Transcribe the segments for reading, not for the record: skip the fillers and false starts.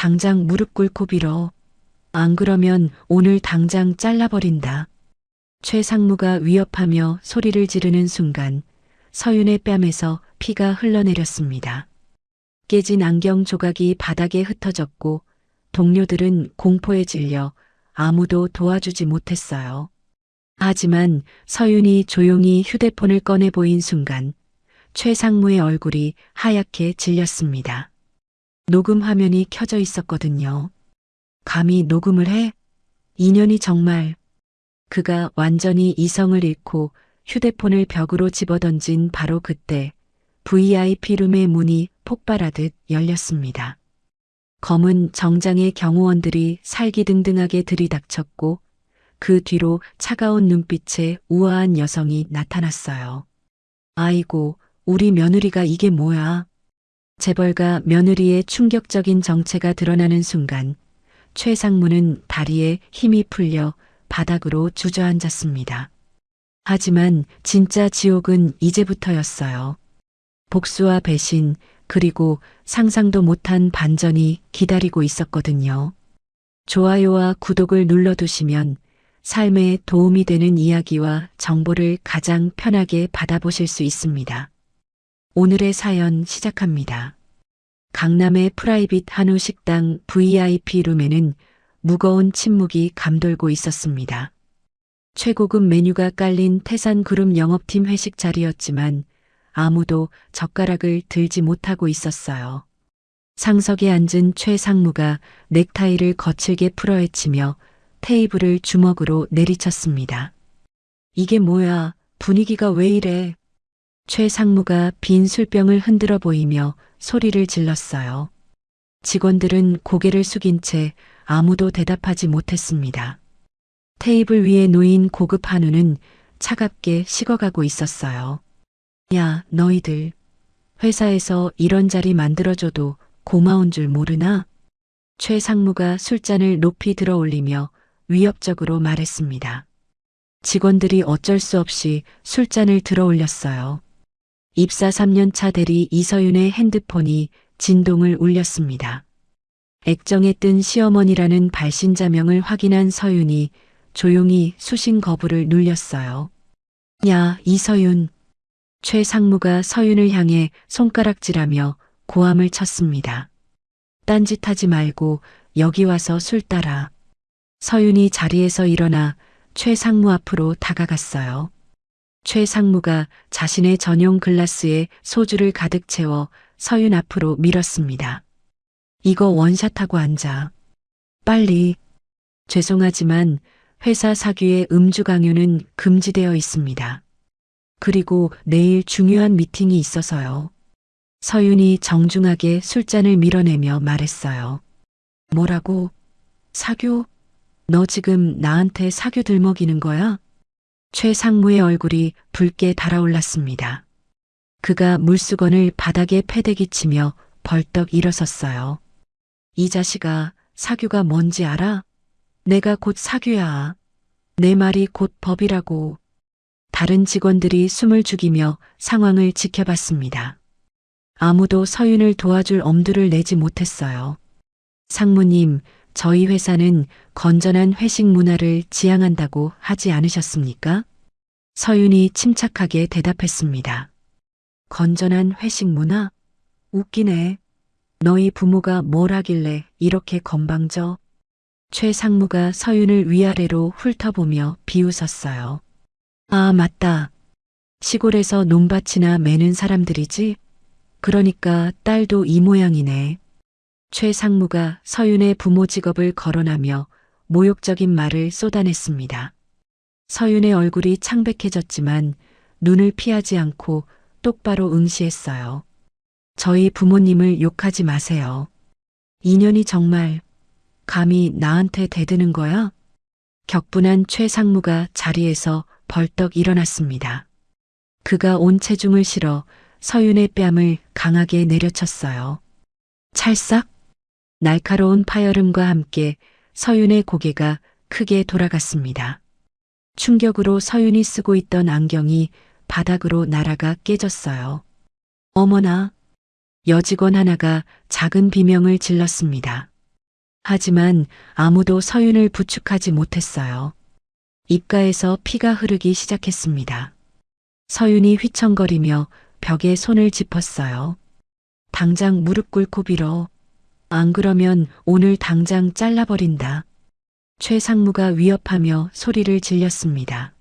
당장 무릎 꿇고 빌어. 안 그러면 오늘 당장 잘라버린다. 최상무가 위협하며 소리를 지르는 순간 서윤의 뺨에서 피가 흘러내렸습니다. 깨진 안경 조각이 바닥에 흩어졌고 동료들은 공포에 질려 아무도 도와주지 못했어요. 하지만 서윤이 조용히 휴대폰을 꺼내 보인 순간 최상무의 얼굴이 하얗게 질렸습니다. 녹음 화면이 켜져 있었거든요. 감히 녹음을 해? 인연이 정말. 그가 완전히 이성을 잃고 휴대폰을 벽으로 집어던진 바로 그때 VIP 룸의 문이 폭발하듯 열렸습니다. 검은 정장의 경호원들이 살기등등하게 들이닥쳤고 그 뒤로 차가운 눈빛의 우아한 여성이 나타났어요. 아이고, 우리 며느리가 이게 뭐야? 재벌가 며느리의 충격적인 정체가 드러나는 순간 최상무는 다리에 힘이 풀려 바닥으로 주저앉았습니다. 하지만 진짜 지옥은 이제부터였어요. 복수와 배신, 그리고 상상도 못한 반전이 기다리고 있었거든요. 좋아요와 구독을 눌러두시면 삶에 도움이 되는 이야기와 정보를 가장 편하게 받아보실 수 있습니다. 오늘의 사연 시작합니다. 강남의 프라이빗 한우 식당 VIP 룸에는 무거운 침묵이 감돌고 있었습니다. 최고급 메뉴가 깔린 태산그룹 영업팀 회식 자리였지만 아무도 젓가락을 들지 못하고 있었어요. 상석에 앉은 최상무가 넥타이를 거칠게 풀어헤치며 테이블을 주먹으로 내리쳤습니다. 이게 뭐야? 분위기가 왜 이래? 최상무가 빈 술병을 흔들어 보이며 소리를 질렀어요. 직원들은 고개를 숙인 채 아무도 대답하지 못했습니다. 테이블 위에 놓인 고급 한우는 차갑게 식어가고 있었어요. 야, 너희들. 회사에서 이런 자리 만들어줘도 고마운 줄 모르나? 최상무가 술잔을 높이 들어 올리며 위협적으로 말했습니다. 직원들이 어쩔 수 없이 술잔을 들어 올렸어요. 입사 3년 차 대리 이서윤의 핸드폰이 진동을 울렸습니다. 액정에 뜬 시어머니라는 발신자명을 확인한 서윤이 조용히 수신 거부를 눌렸어요. 야, 이서윤. 최상무가 서윤을 향해 손가락질하며 고함을 쳤습니다. 딴짓하지 말고 여기 와서 술 따라. 서윤이 자리에서 일어나 최상무 앞으로 다가갔어요. 최상무가 자신의 전용 글라스에 소주를 가득 채워 서윤 앞으로 밀었습니다. 이거 원샷하고 앉아. 빨리. 죄송하지만 회사 사규에 음주 강요는 금지되어 있습니다. 그리고 내일 중요한 미팅이 있어서요. 서윤이 정중하게 술잔을 밀어내며 말했어요. 뭐라고? 사교? 너 지금 나한테 사교 들먹이는 거야? 최상무의 얼굴이 붉게 달아올랐습니다. 그가 물수건을 바닥에 패대기치며 벌떡 일어섰어요. 이 자식아, 사교가 뭔지 알아? 내가 곧 사교야. 내 말이 곧 법이라고. 다른 직원들이 숨을 죽이며 상황을 지켜봤습니다. 아무도 서윤을 도와줄 엄두를 내지 못했어요. 상무님, 저희 회사는 건전한 회식 문화를 지향한다고 하지 않으셨습니까? 서윤이 침착하게 대답했습니다. 건전한 회식 문화? 웃기네. 너희 부모가 뭘 하길래 이렇게 건방져? 최상무가 서윤을 위아래로 훑어보며 비웃었어요. 아, 맞다. 시골에서 논밭이나 매는 사람들이지? 그러니까 딸도 이 모양이네. 최상무가 서윤의 부모 직업을 거론하며 모욕적인 말을 쏟아냈습니다. 서윤의 얼굴이 창백해졌지만 눈을 피하지 않고 똑바로 응시했어요. 저희 부모님을 욕하지 마세요. 인연이 정말 감히 나한테 대드는 거야? 격분한 최상무가 자리에서 벌떡 일어났습니다. 그가 온 체중을 실어 서윤의 뺨을 강하게 내려쳤어요. 찰싹? 날카로운 파열음과 함께 서윤의 고개가 크게 돌아갔습니다. 충격으로 서윤이 쓰고 있던 안경이 바닥으로 날아가 깨졌어요. 어머나! 여직원 하나가 작은 비명을 질렀습니다. 하지만 아무도 서윤을 부축하지 못했어요. 입가에서 피가 흐르기 시작했습니다. 서윤이 휘청거리며 벽에 손을 짚었어요. 당장 무릎 꿇고 빌어. 안 그러면 오늘 당장 잘라버린다. 최상무가 위협하며 소리를 질렸습니다.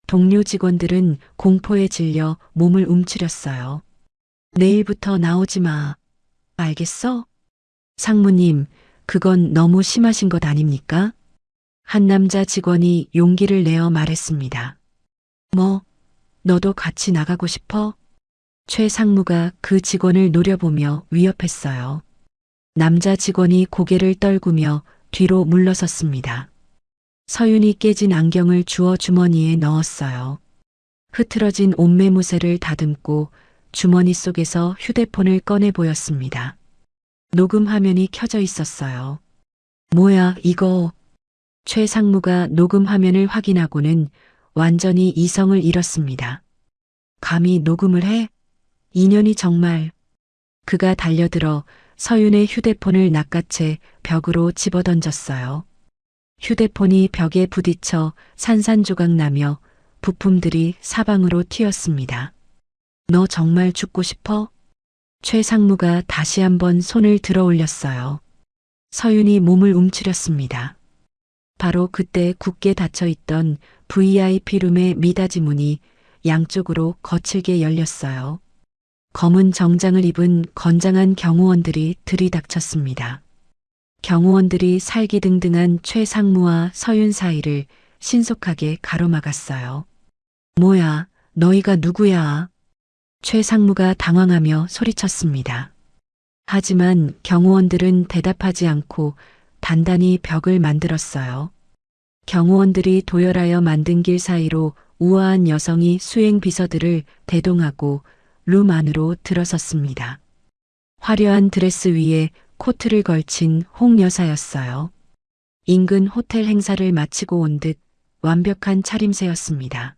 동료 직원들은 공포에 질려 몸을 움츠렸어요. 내일부터 나오지 마. 알겠어? 상무님, 그건 너무 심하신 것 아닙니까? 한 남자 직원이 용기를 내어 말했습니다. 뭐, 너도 같이 나가고 싶어? 최 상무가 그 직원을 노려보며 위협했어요. 남자 직원이 고개를 떨구며 뒤로 물러섰습니다. 서윤이 깨진 안경을 주워 주머니에 넣었어요. 흐트러진 옷매무새를 다듬고 주머니 속에서 휴대폰을 꺼내 보였습니다. 녹음 화면이 켜져 있었어요. 뭐야, 이거. 최 상무가 녹음 화면을 확인하고는 완전히 이성을 잃었습니다. 감히 녹음을 해? 인연이 정말. 그가 달려들어 서윤의 휴대폰을 낚아채 벽으로 집어던졌어요. 휴대폰이 벽에 부딪혀 산산조각 나며 부품들이 사방으로 튀었습니다. 너 정말 죽고 싶어? 최 상무가 다시 한번 손을 들어 올렸어요. 서윤이 몸을 움츠렸습니다. 바로 그때 굳게 닫혀있던 VIP룸의 미닫이 문이 양쪽으로 거칠게 열렸어요. 검은 정장을 입은 건장한 경호원들이 들이닥쳤습니다. 경호원들이 살기등등한 최 상무와 서윤 사이를 신속하게 가로막았어요. 뭐야, 너희가 누구야? 최 상무가 당황하며 소리쳤습니다. 하지만 경호원들은 대답하지 않고 단단히 벽을 만들었어요. 경호원들이 도열하여 만든 길 사이로 우아한 여성이 수행 비서들을 대동하고 룸 안으로 들어섰습니다. 화려한 드레스 위에 코트를 걸친 홍 여사였어요. 인근 호텔 행사를 마치고 온 듯 완벽한 차림새였습니다.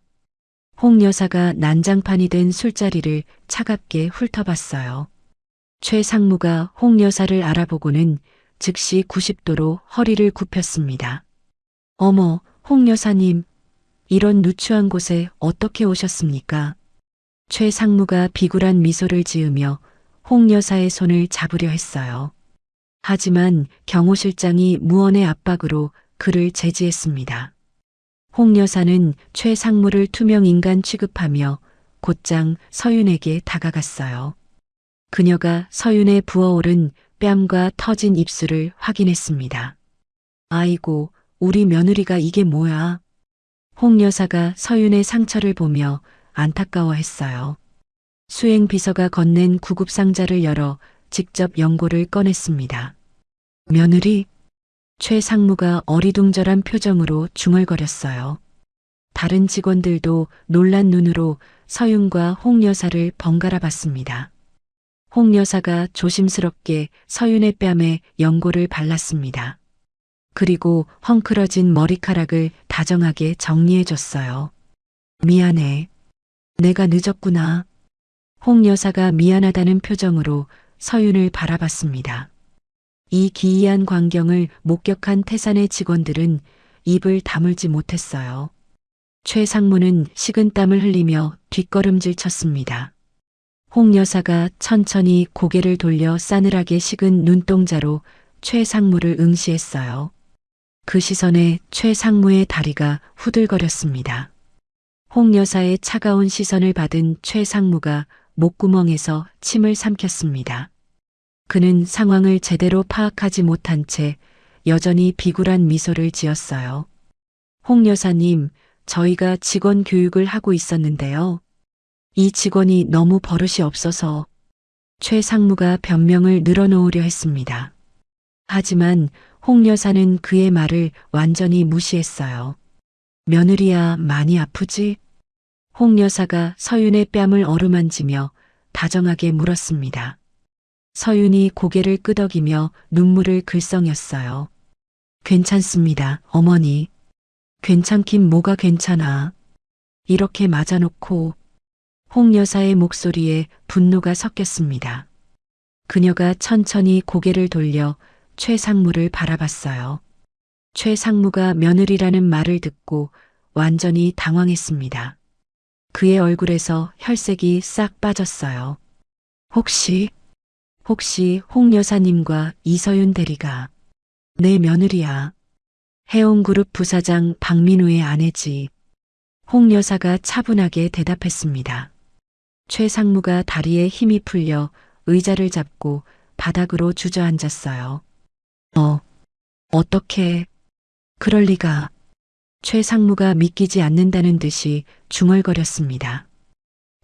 홍 여사가 난장판이 된 술자리를 차갑게 훑어봤어요. 최 상무가 홍 여사를 알아보고는 즉시 90도로 허리를 굽혔습니다. 어머, 홍 여사님, 이런 누추한 곳에 어떻게 오셨습니까? 최 상무가 비굴한 미소를 지으며 홍 여사의 손을 잡으려 했어요. 하지만 경호실장이 무언의 압박으로 그를 제지했습니다. 홍 여사는 최 상무를 투명 인간 취급하며 곧장 서윤에게 다가갔어요. 그녀가 서윤의 부어오른 뺨과 터진 입술을 확인했습니다. 아이고, 우리 며느리가 이게 뭐야? 홍 여사가 서윤의 상처를 보며 안타까워했어요. 수행 비서가 건넨 구급 상자를 열어 직접 연고를 꺼냈습니다. 며느리? 최 상무가 어리둥절한 표정으로 중얼거렸어요. 다른 직원들도 놀란 눈으로 서윤과 홍 여사를 번갈아 봤습니다. 홍 여사가 조심스럽게 서윤의 뺨에 연고를 발랐습니다. 그리고 헝클어진 머리카락을 다정하게 정리해줬어요. 미안해. 내가 늦었구나. 홍 여사가 미안하다는 표정으로 서윤을 바라봤습니다. 이 기이한 광경을 목격한 태산의 직원들은 입을 다물지 못했어요. 최 상무는 식은땀을 흘리며 뒷걸음질 쳤습니다. 홍 여사가 천천히 고개를 돌려 싸늘하게 식은 눈동자로 최 상무를 응시했어요. 그 시선에 최 상무의 다리가 후들거렸습니다. 홍 여사의 차가운 시선을 받은 최 상무가 목구멍에서 침을 삼켰습니다. 그는 상황을 제대로 파악하지 못한 채 여전히 비굴한 미소를 지었어요. 홍 여사님, 저희가 직원 교육을 하고 있었는데요. 이 직원이 너무 버릇이 없어서. 최 상무가 변명을 늘어놓으려 했습니다. 하지만 홍 여사는 그의 말을 완전히 무시했어요. 며느리야, 많이 아프지? 홍 여사가 서윤의 뺨을 어루만지며 다정하게 물었습니다. 서윤이 고개를 끄덕이며 눈물을 글썽였어요. 괜찮습니다, 어머니. 괜찮긴 뭐가 괜찮아. 이렇게 맞아놓고. 홍 여사의 목소리에 분노가 섞였습니다. 그녀가 천천히 고개를 돌려 최 상무를 바라봤어요. 최 상무가 며느리라는 말을 듣고 완전히 당황했습니다. 그의 얼굴에서 혈색이 싹 빠졌어요. 혹시 홍 여사님과 이서윤 대리가 내 며느리야. 해운그룹 부사장 박민우의 아내지. 홍 여사가 차분하게 대답했습니다. 최 상무가 다리에 힘이 풀려 의자를 잡고 바닥으로 주저앉았어요. 어떻게, 그럴 리가. 최 상무가 믿기지 않는다는 듯이 중얼거렸습니다.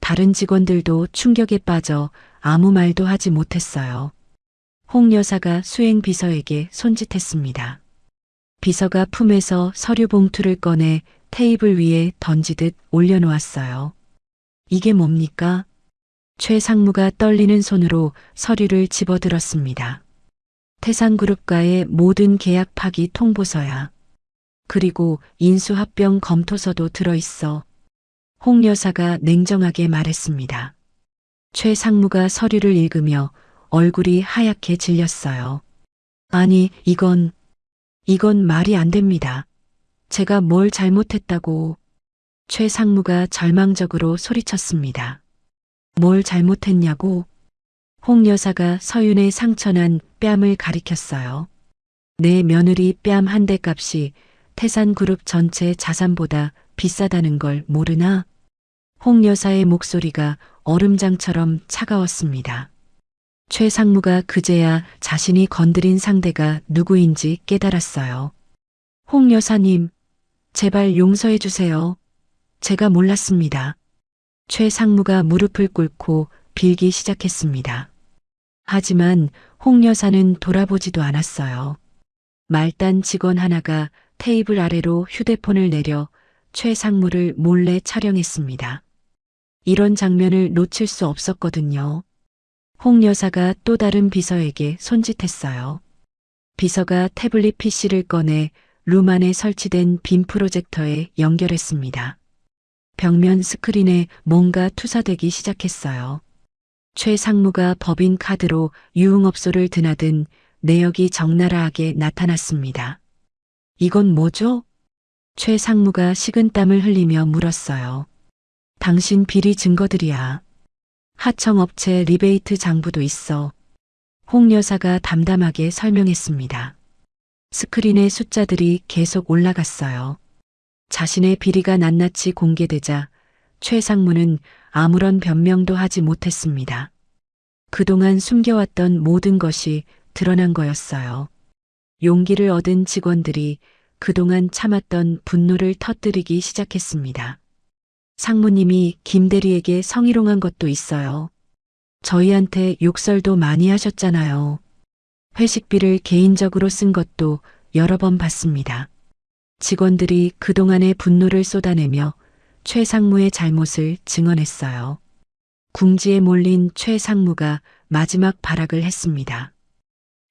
다른 직원들도 충격에 빠져 아무 말도 하지 못했어요. 홍 여사가 수행 비서에게 손짓했습니다. 비서가 품에서 서류 봉투를 꺼내 테이블 위에 던지듯 올려놓았어요. 이게 뭡니까? 최 상무가 떨리는 손으로 서류를 집어들었습니다. 태산그룹과의 모든 계약 파기 통보서야. 그리고 인수합병 검토서도 들어있어. 홍 여사가 냉정하게 말했습니다. 최 상무가 서류를 읽으며 얼굴이 하얗게 질렸어요. 아니, 이건 말이 안 됩니다. 제가 뭘 잘못했다고. 최 상무가 절망적으로 소리쳤습니다. 뭘 잘못했냐고? 홍 여사가 서윤의 상처난 뺨을 가리켰어요. 내 며느리 뺨 한 대 값이 태산그룹 전체 자산보다 비싸다는 걸 모르나? 홍 여사의 목소리가 얼음장처럼 차가웠습니다. 최 상무가 그제야 자신이 건드린 상대가 누구인지 깨달았어요. 홍 여사님, 제발 용서해 주세요. 제가 몰랐습니다. 최 상무가 무릎을 꿇고 빌기 시작했습니다. 하지만 홍 여사는 돌아보지도 않았어요. 말단 직원 하나가 테이블 아래로 휴대폰을 내려 최 상무를 몰래 촬영했습니다. 이런 장면을 놓칠 수 없었거든요. 홍 여사가 또 다른 비서에게 손짓했어요. 비서가 태블릿 PC를 꺼내 룸 안에 설치된 빔 프로젝터에 연결했습니다. 벽면 스크린에 뭔가 투사되기 시작했어요. 최 상무가 법인 카드로 유흥업소를 드나든 내역이 적나라하게 나타났습니다. 이건 뭐죠? 최 상무가 식은땀을 흘리며 물었어요. 당신 비리 증거들이야. 하청업체 리베이트 장부도 있어. 홍 여사가 담담하게 설명했습니다. 스크린에 숫자들이 계속 올라갔어요. 자신의 비리가 낱낱이 공개되자 최 상무는 아무런 변명도 하지 못했습니다. 그동안 숨겨왔던 모든 것이 드러난 거였어요. 용기를 얻은 직원들이 그동안 참았던 분노를 터뜨리기 시작했습니다. 상무님이 김 대리에게 성희롱한 것도 있어요. 저희한테 욕설도 많이 하셨잖아요. 회식비를 개인적으로 쓴 것도 여러 번 봤습니다. 직원들이 그동안의 분노를 쏟아내며 최 상무의 잘못을 증언했어요. 궁지에 몰린 최 상무가 마지막 발악을 했습니다.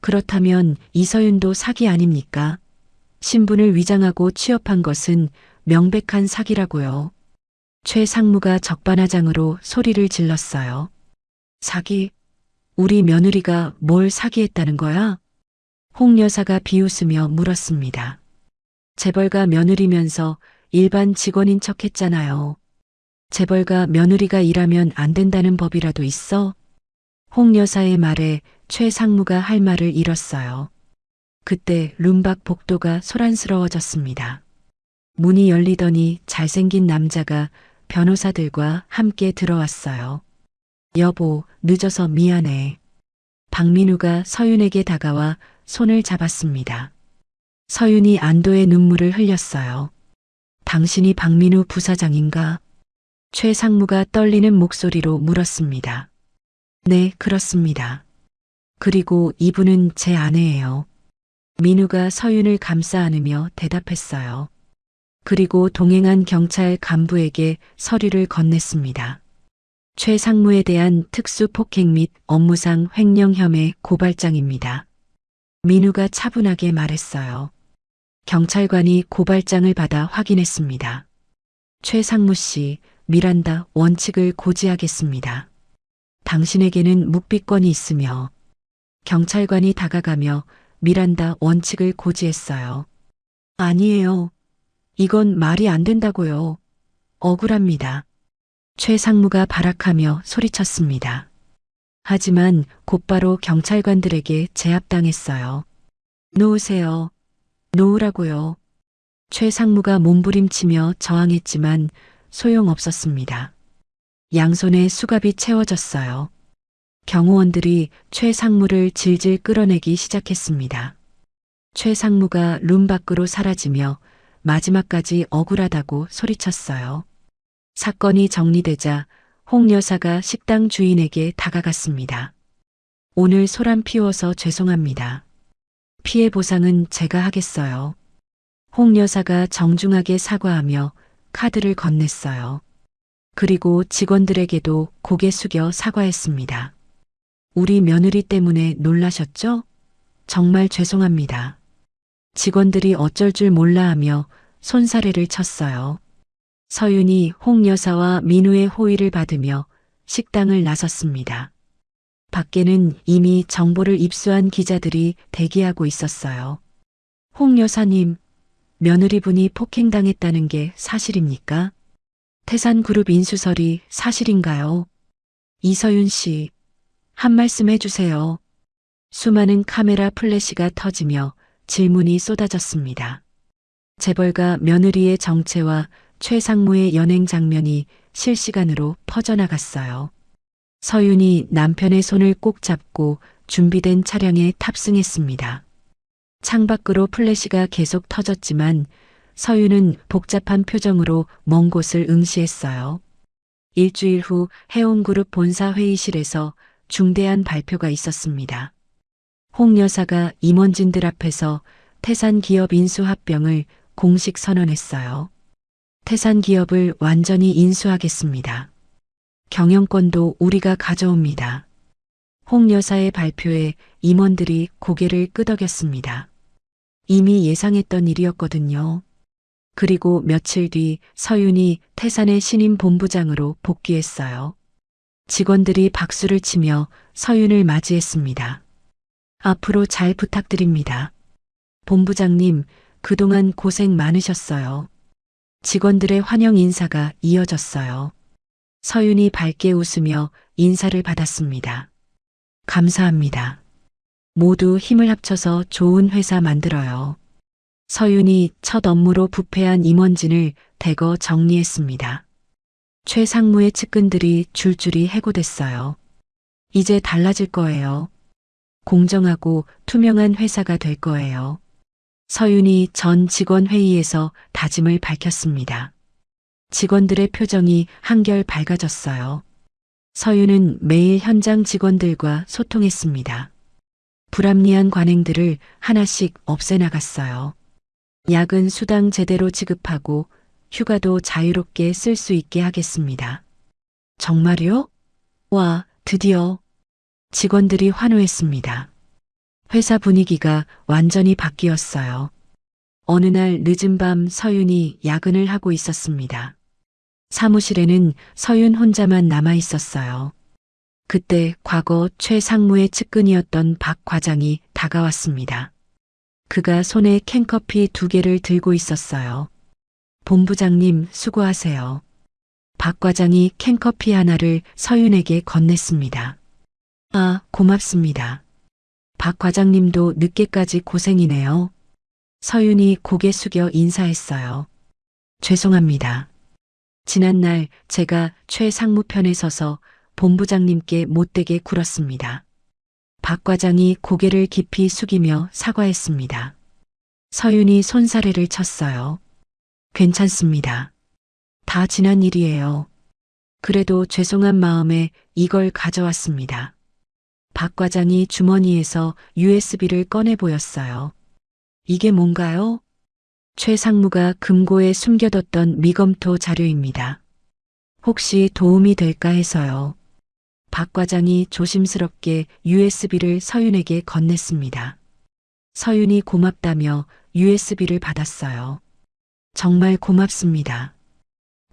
그렇다면 이서윤도 사기 아닙니까? 신분을 위장하고 취업한 것은 명백한 사기라고요. 최 상무가 적반하장으로 소리를 질렀어요. 사기? 우리 며느리가 뭘 사기했다는 거야? 홍 여사가 비웃으며 물었습니다. 재벌가 며느리면서 일반 직원인 척 했잖아요. 재벌가 며느리가 일하면 안 된다는 법이라도 있어? 홍 여사의 말에 최 상무가 할 말을 잃었어요. 그때 룸 밖 복도가 소란스러워졌습니다. 문이 열리더니 잘생긴 남자가 변호사들과 함께 들어왔어요. 여보, 늦어서 미안해. 박민우가 서윤에게 다가와 손을 잡았습니다. 서윤이 안도의 눈물을 흘렸어요. 당신이 박민우 부사장인가? 최 상무가 떨리는 목소리로 물었습니다. 네, 그렇습니다. 그리고 이분은 제 아내예요. 민우가 서윤을 감싸 안으며 대답했어요. 그리고 동행한 경찰 간부에게 서류를 건넸습니다. 최 상무에 대한 특수 폭행 및 업무상 횡령 혐의 고발장입니다. 민우가 차분하게 말했어요. 경찰관이 고발장을 받아 확인했습니다. 최 상무 씨, 미란다 원칙을 고지하겠습니다. 당신에게는 묵비권이 있으며 경찰관이 다가가며 미란다 원칙을 고지했어요. 아니에요. 이건 말이 안 된다고요. 억울합니다. 최 상무가 발악하며 소리쳤습니다. 하지만 곧바로 경찰관들에게 제압당했어요. 놓으세요. 놓으라고요. 최 상무가 몸부림치며 저항했지만 소용없었습니다. 양손에 수갑이 채워졌어요. 경호원들이 최 상무를 질질 끌어내기 시작했습니다. 최 상무가 룸 밖으로 사라지며 마지막까지 억울하다고 소리쳤어요. 사건이 정리되자 홍 여사가 식당 주인에게 다가갔습니다. 오늘 소란 피워서 죄송합니다. 피해 보상은 제가 하겠어요. 홍 여사가 정중하게 사과하며 카드를 건넸어요. 그리고 직원들에게도 고개 숙여 사과했습니다. 우리 며느리 때문에 놀라셨죠? 정말 죄송합니다. 직원들이 어쩔 줄 몰라 하며 손사래를 쳤어요. 서윤이 홍 여사와 민우의 호의를 받으며 식당을 나섰습니다. 밖에는 이미 정보를 입수한 기자들이 대기하고 있었어요. 홍 여사님, 며느리분이 폭행당했다는 게 사실입니까? 태산그룹 인수설이 사실인가요? 이서윤 씨, 한 말씀 해주세요. 수많은 카메라 플래시가 터지며 질문이 쏟아졌습니다. 재벌가 며느리의 정체와 최 상무의 연행 장면이 실시간으로 퍼져나갔어요. 서윤이 남편의 손을 꼭 잡고 준비된 차량에 탑승했습니다. 창밖으로 플래시가 계속 터졌지만 서윤은 복잡한 표정으로 먼 곳을 응시했어요. 일주일 후 해운그룹 본사 회의실에서 중대한 발표가 있었습니다. 홍 여사가 임원진들 앞에서 태산기업 인수합병을 공식 선언했어요. 태산기업을 완전히 인수하겠습니다. 경영권도 우리가 가져옵니다. 홍 여사의 발표에 임원들이 고개를 끄덕였습니다. 이미 예상했던 일이었거든요. 그리고 며칠 뒤 서윤이 태산의 신임 본부장으로 복귀했어요. 직원들이 박수를 치며 서윤을 맞이했습니다. 앞으로 잘 부탁드립니다. 본부장님, 그동안 고생 많으셨어요. 직원들의 환영 인사가 이어졌어요. 서윤이 밝게 웃으며 인사를 받았습니다. 감사합니다. 모두 힘을 합쳐서 좋은 회사 만들어요. 서윤이 첫 업무로 부패한 임원진을 대거 정리했습니다. 최 상무의 측근들이 줄줄이 해고됐어요. 이제 달라질 거예요. 공정하고 투명한 회사가 될 거예요. 서윤이 전 직원 회의에서 다짐을 밝혔습니다. 직원들의 표정이 한결 밝아졌어요. 서윤은 매일 현장 직원들과 소통했습니다. 불합리한 관행들을 하나씩 없애나갔어요. 야근 수당 제대로 지급하고 휴가도 자유롭게 쓸 수 있게 하겠습니다. 정말요? 와, 드디어. 직원들이 환호했습니다. 회사 분위기가 완전히 바뀌었어요. 어느 날 늦은 밤 서윤이 야근을 하고 있었습니다. 사무실에는 서윤 혼자만 남아 있었어요. 그때 과거 최 상무의 측근이었던 박 과장이 다가왔습니다. 그가 손에 캔커피 2개를 들고 있었어요. 본부장님, 수고하세요. 박 과장이 캔커피 하나를 서윤에게 건넸습니다. 아, 고맙습니다. 박 과장님도 늦게까지 고생이네요. 서윤이 고개 숙여 인사했어요. 죄송합니다. 지난날 제가 최 상무 편에 서서 본부장님께 못되게 굴었습니다. 박 과장이 고개를 깊이 숙이며 사과했습니다. 서윤이 손사래를 쳤어요. 괜찮습니다. 다 지난 일이에요. 그래도 죄송한 마음에 이걸 가져왔습니다. 박 과장이 주머니에서 USB를 꺼내 보였어요. 이게 뭔가요? 최 상무가 금고에 숨겨뒀던 미검토 자료입니다. 혹시 도움이 될까 해서요. 박 과장이 조심스럽게 USB를 서윤에게 건넸습니다. 서윤이 고맙다며 USB를 받았어요. 정말 고맙습니다.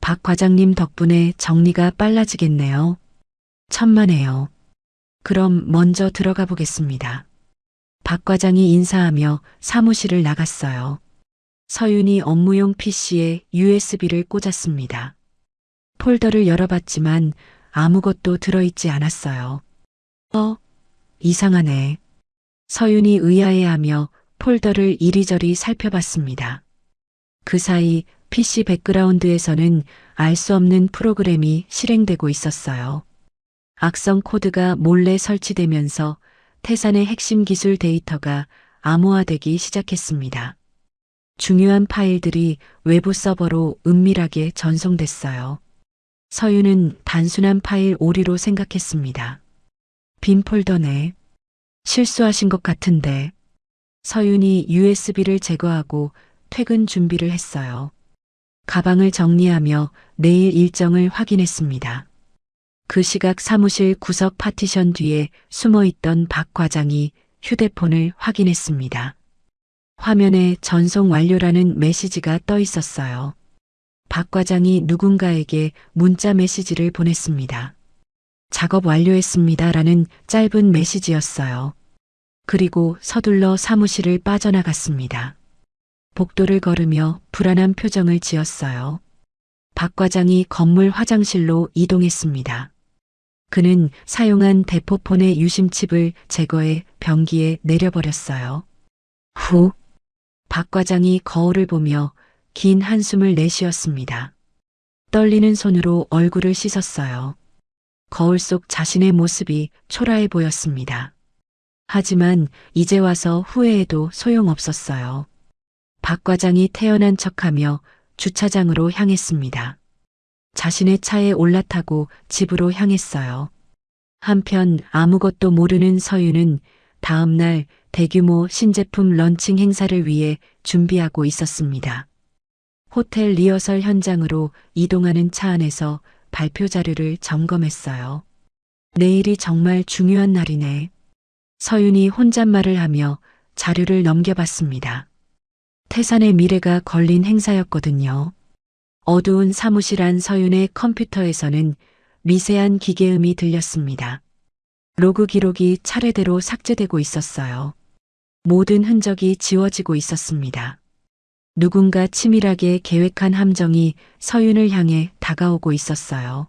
박 과장님 덕분에 정리가 빨라지겠네요. 천만에요. 그럼 먼저 들어가 보겠습니다. 박 과장이 인사하며 사무실을 나갔어요. 서윤이 업무용 PC에 USB를 꽂았습니다. 폴더를 열어봤지만 아무것도 들어있지 않았어요. 이상하네. 서윤이 의아해하며 폴더를 이리저리 살펴봤습니다. 그 사이 PC 백그라운드에서는 알 수 없는 프로그램이 실행되고 있었어요. 악성 코드가 몰래 설치되면서 태산의 핵심 기술 데이터가 암호화되기 시작했습니다. 중요한 파일들이 외부 서버로 은밀하게 전송됐어요. 서윤은 단순한 파일 오류로 생각했습니다. 빈 폴더네. 실수하신 것 같은데. 서윤이 USB를 제거하고 퇴근 준비를 했어요. 가방을 정리하며 내일 일정을 확인했습니다. 그 시각 사무실 구석 파티션 뒤에 숨어있던 박 과장이 휴대폰을 확인했습니다. 화면에 전송 완료라는 메시지가 떠 있었어요. 박 과장이 누군가에게 문자 메시지를 보냈습니다. 작업 완료했습니다라는 짧은 메시지였어요. 그리고 서둘러 사무실을 빠져나갔습니다. 복도를 걸으며 불안한 표정을 지었어요. 박 과장이 건물 화장실로 이동했습니다. 그는 사용한 대포폰의 유심칩을 제거해 변기에 내려버렸어요. 후, 박 과장이 거울을 보며 긴 한숨을 내쉬었습니다. 떨리는 손으로 얼굴을 씻었어요. 거울 속 자신의 모습이 초라해 보였습니다. 하지만 이제 와서 후회해도 소용없었어요. 박 과장이 태연한 척하며 주차장으로 향했습니다. 자신의 차에 올라타고 집으로 향했어요. 한편 아무것도 모르는 서윤은 다음 날 대규모 신제품 런칭 행사를 위해 준비하고 있었습니다. 호텔 리허설 현장으로 이동하는 차 안에서 발표 자료를 점검했어요. 내일이 정말 중요한 날이네. 서윤이 혼잣말을 하며 자료를 넘겨봤습니다. 태산의 미래가 걸린 행사였거든요. 어두운 사무실 안 서윤의 컴퓨터에서는 미세한 기계음이 들렸습니다. 로그 기록이 차례대로 삭제되고 있었어요. 모든 흔적이 지워지고 있었습니다. 누군가 치밀하게 계획한 함정이 서윤을 향해 다가오고 있었어요.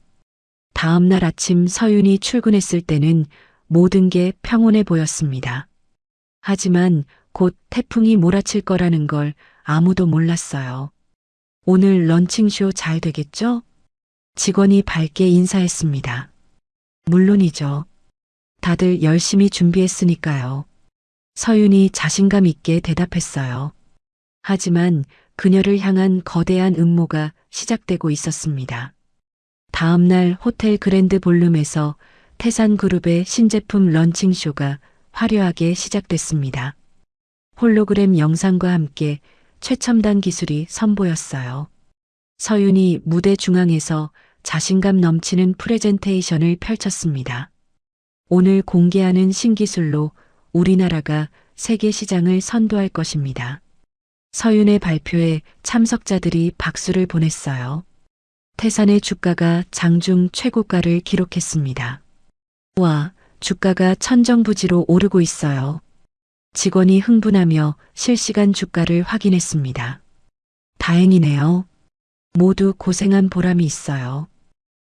다음 날 아침 서윤이 출근했을 때는 모든 게 평온해 보였습니다. 하지만 곧 태풍이 몰아칠 거라는 걸 아무도 몰랐어요. 오늘 런칭쇼 잘 되겠죠? 직원이 밝게 인사했습니다. 물론이죠. 다들 열심히 준비했으니까요. 서윤이 자신감 있게 대답했어요. 하지만 그녀를 향한 거대한 음모가 시작되고 있었습니다. 다음 날 호텔 그랜드 볼룸에서 태산그룹의 신제품 런칭쇼가 화려하게 시작됐습니다. 홀로그램 영상과 함께 최첨단 기술이 선보였어요. 서윤이 무대 중앙에서 자신감 넘치는 프레젠테이션을 펼쳤습니다. 오늘 공개하는 신기술로 우리나라가 세계 시장을 선도할 것입니다. 서윤의 발표에 참석자들이 박수를 보냈어요. 태산의 주가가 장중 최고가를 기록했습니다. 와, 주가가 천정부지로 오르고 있어요. 직원이 흥분하며 실시간 주가를 확인했습니다. 다행이네요. 모두 고생한 보람이 있어요.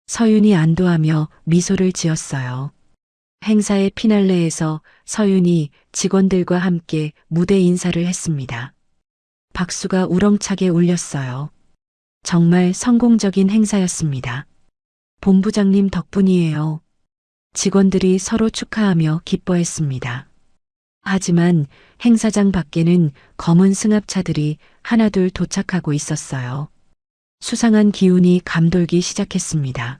서윤이 안도하며 미소를 지었어요. 행사의 피날레에서 서윤이 직원들과 함께 무대 인사를 했습니다. 박수가 우렁차게 울렸어요. 정말 성공적인 행사였습니다. 본부장님 덕분이에요. 직원들이 서로 축하하며 기뻐했습니다. 하지만 행사장 밖에는 검은 승합차들이 하나둘 도착하고 있었어요. 수상한 기운이 감돌기 시작했습니다.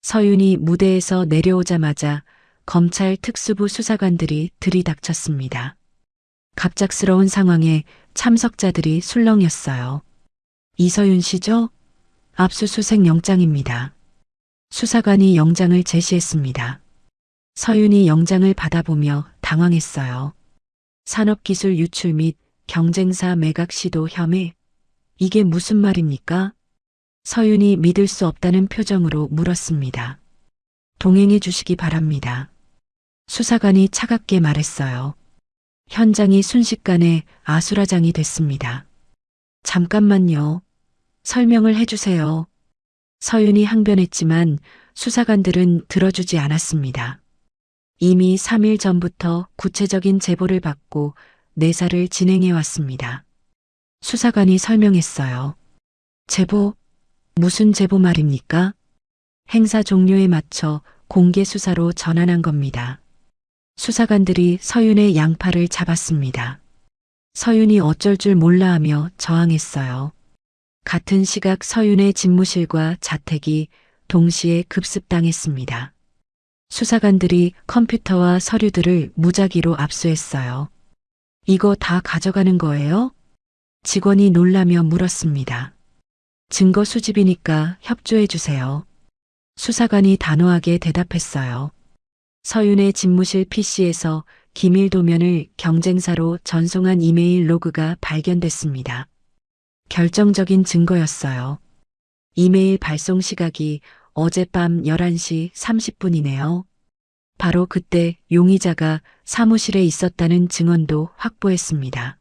서윤이 무대에서 내려오자마자 검찰 특수부 수사관들이 들이닥쳤습니다. 갑작스러운 상황에 참석자들이 술렁였어요. 이서윤 씨죠? 압수수색 영장입니다. 수사관이 영장을 제시했습니다. 서윤이 영장을 받아보며 당황했어요. 산업기술 유출 및 경쟁사 매각 시도 혐의? 이게 무슨 말입니까? 서윤이 믿을 수 없다는 표정으로 물었습니다. 동행해 주시기 바랍니다. 수사관이 차갑게 말했어요. 현장이 순식간에 아수라장이 됐습니다. 잠깐만요. 설명을 해주세요. 서윤이 항변했지만 수사관들은 들어주지 않았습니다. 이미 3일 전부터 구체적인 제보를 받고 내사를 진행해 왔습니다. 수사관이 설명했어요. 제보? 무슨 제보 말입니까? 행사 종료에 맞춰 공개 수사로 전환한 겁니다. 수사관들이 서윤의 양팔을 잡았습니다. 서윤이 어쩔 줄 몰라 하며 저항했어요. 같은 시각 서윤의 집무실과 자택이 동시에 급습당했습니다. 수사관들이 컴퓨터와 서류들을 무작위로 압수했어요. 이거 다 가져가는 거예요? 직원이 놀라며 물었습니다. 증거 수집이니까 협조해 주세요. 수사관이 단호하게 대답했어요. 서윤의 집무실 PC에서 기밀 도면을 경쟁사로 전송한 이메일 로그가 발견됐습니다. 결정적인 증거였어요. 이메일 발송 시각이 어젯밤 11시 30분이네요. 바로 그때 용의자가 사무실에 있었다는 증언도 확보했습니다.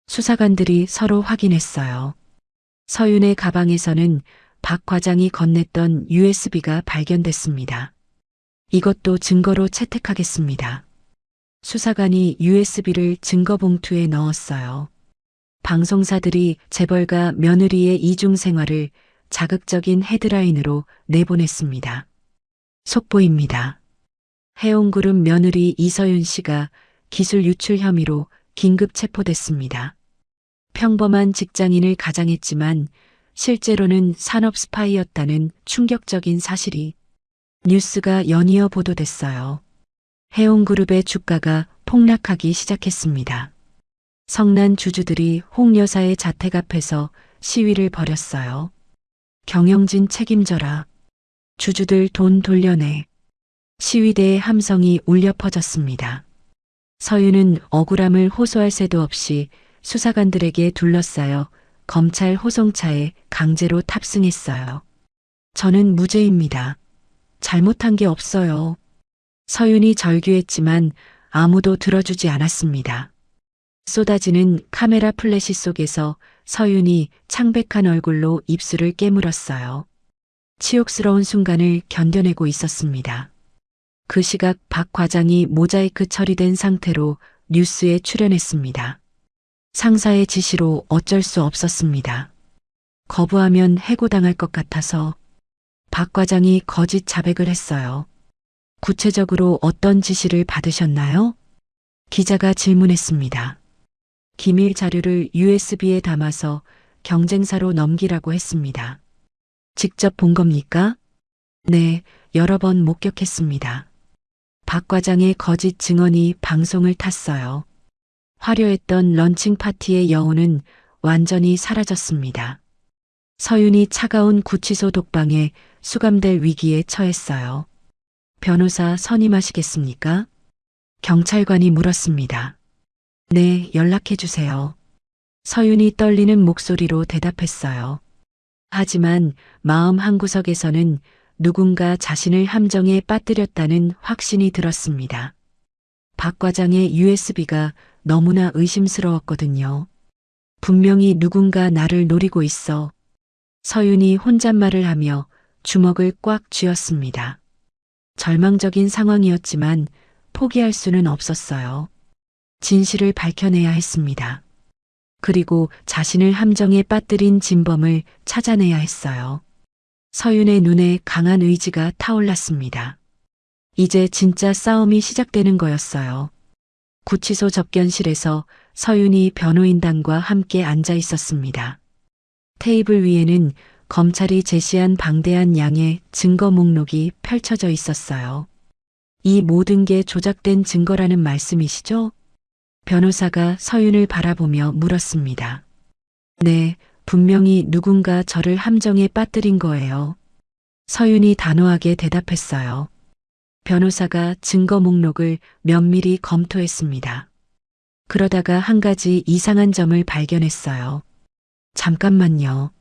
수사관들이 서로 확인했어요. 서윤의 가방에서는 박 과장이 건넸던 USB가 발견됐습니다. 이것도 증거로 채택하겠습니다. 수사관이 USB를 증거 봉투에 넣었어요. 방송사들이 재벌가 며느리의 이중 생활을 자극적인 헤드라인으로 내보냈습니다. 속보입니다. 해운그룹 며느리 이서윤 씨가 기술 유출 혐의로 긴급 체포됐습니다. 평범한 직장인을 가장했지만 실제로는 산업 스파이였다는 충격적인 사실이 뉴스가 연이어 보도됐어요. 해운그룹의 주가가 폭락하기 시작했습니다. 성난 주주들이 홍 여사의 자택 앞에서 시위를 벌였어요. 경영진 책임져라. 주주들 돈 돌려내. 시위대의 함성이 울려 퍼졌습니다. 서윤은 억울함을 호소할 새도 없이 수사관들에게 둘러싸여 검찰 호송차에 강제로 탑승했어요. 저는 무죄입니다. 잘못한 게 없어요. 서윤이 절규했지만 아무도 들어주지 않았습니다. 쏟아지는 카메라 플래시 속에서 서윤이 창백한 얼굴로 입술을 깨물었어요. 치욕스러운 순간을 견뎌내고 있었습니다. 그 시각 박 과장이 모자이크 처리된 상태로 뉴스에 출연했습니다. 상사의 지시로 어쩔 수 없었습니다. 거부하면 해고당할 것 같아서 박 과장이 거짓 자백을 했어요. 구체적으로 어떤 지시를 받으셨나요? 기자가 질문했습니다. 기밀 자료를 USB에 담아서 경쟁사로 넘기라고 했습니다. 직접 본 겁니까? 네, 여러 번 목격했습니다. 박 과장의 거짓 증언이 방송을 탔어요. 화려했던 런칭 파티의 여운은 완전히 사라졌습니다. 서윤이 차가운 구치소 독방에 수감될 위기에 처했어요. 변호사 선임하시겠습니까? 경찰관이 물었습니다. 네, 연락해 주세요. 서윤이 떨리는 목소리로 대답했어요. 하지만 마음 한구석에서는 누군가 자신을 함정에 빠뜨렸다는 확신이 들었습니다. 박 과장의 USB가 너무나 의심스러웠거든요. 분명히 누군가 나를 노리고 있어. 서윤이 혼잣말을 하며 주먹을 꽉 쥐었습니다. 절망적인 상황이었지만 포기할 수는 없었어요. 진실을 밝혀내야 했습니다. 그리고 자신을 함정에 빠뜨린 진범을 찾아내야 했어요. 서윤의 눈에 강한 의지가 타올랐습니다. 이제 진짜 싸움이 시작되는 거였어요. 구치소 접견실에서 서윤이 변호인단과 함께 앉아 있었습니다. 테이블 위에는 검찰이 제시한 방대한 양의 증거 목록이 펼쳐져 있었어요. 이 모든 게 조작된 증거라는 말씀이시죠? 변호사가 서윤을 바라보며 물었습니다. 네, 분명히 누군가 저를 함정에 빠뜨린 거예요. 서윤이 단호하게 대답했어요. 변호사가 증거 목록을 면밀히 검토했습니다. 그러다가 한 가지 이상한 점을 발견했어요. 잠깐만요.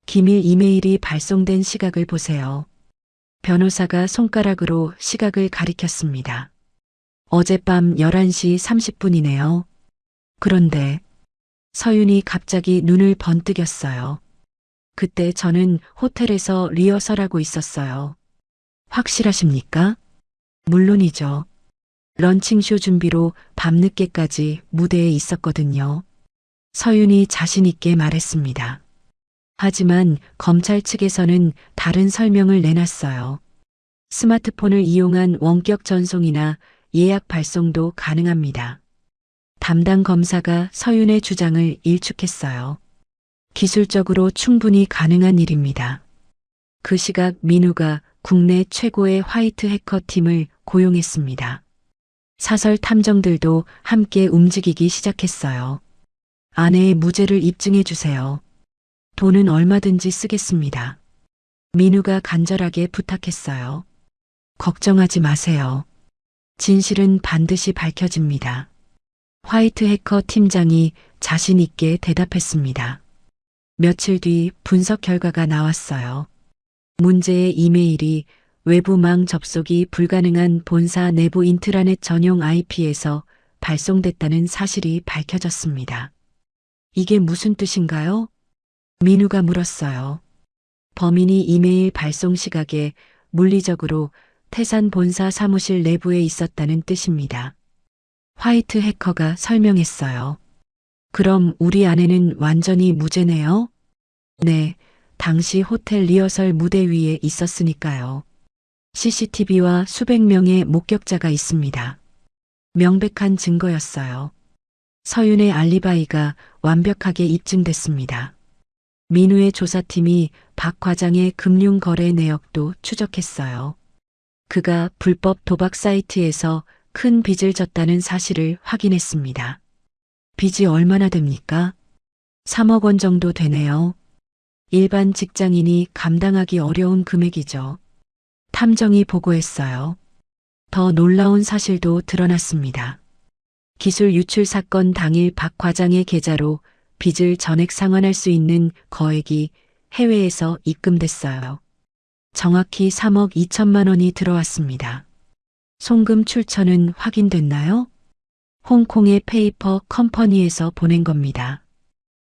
기밀 이메일이 발송된 시각을 보세요. 변호사가 손가락으로 시각을 가리켰습니다. 어젯밤 11시 30분이네요. 그런데 서윤이 갑자기 눈을 번뜩였어요. 그때 저는 호텔에서 리허설하고 있었어요. 확실하십니까? 물론이죠. 런칭쇼 준비로 밤늦게까지 무대에 있었거든요. 서윤이 자신있게 말했습니다. 하지만 검찰 측에서는 다른 설명을 내놨어요. 스마트폰을 이용한 원격 전송이나 예약 발송도 가능합니다. 담당 검사가 서윤의 주장을 일축했어요. 기술적으로 충분히 가능한 일입니다. 그 시각 민우가 국내 최고의 화이트 해커 팀을 고용했습니다. 사설 탐정들도 함께 움직이기 시작했어요. 아내의 무죄를 입증해 주세요. 돈은 얼마든지 쓰겠습니다. 민우가 간절하게 부탁했어요. 걱정하지 마세요. 진실은 반드시 밝혀집니다. 화이트 해커 팀장이 자신 있게 대답했습니다. 며칠 뒤 분석 결과가 나왔어요. 문제의 이메일이 외부망 접속이 불가능한 본사 내부 인트라넷 전용 IP에서 발송됐다는 사실이 밝혀졌습니다. 이게 무슨 뜻인가요? 민우가 물었어요. 범인이 이메일 발송 시각에 물리적으로 태산 본사 사무실 내부에 있었다는 뜻입니다. 화이트 해커가 설명했어요. 그럼 우리 아내는 완전히 무죄네요? 네, 당시 호텔 리허설 무대 위에 있었으니까요. CCTV와 수백 명의 목격자가 있습니다. 명백한 증거였어요. 서윤의 알리바이가 완벽하게 입증됐습니다. 민우의 조사팀이 박 과장의 금융거래 내역도 추적했어요. 그가 불법 도박 사이트에서 큰 빚을 졌다는 사실을 확인했습니다. 빚이 얼마나 됩니까? 3억 원 정도 되네요. 일반 직장인이 감당하기 어려운 금액이죠. 탐정이 보고했어요. 더 놀라운 사실도 드러났습니다. 기술 유출 사건 당일 박 과장의 계좌로 빚을 전액 상환할 수 있는 거액이 해외에서 입금됐어요. 정확히 3억 2천만 원이 들어왔습니다. 송금 출처는 확인됐나요? 홍콩의 페이퍼 컴퍼니에서 보낸 겁니다.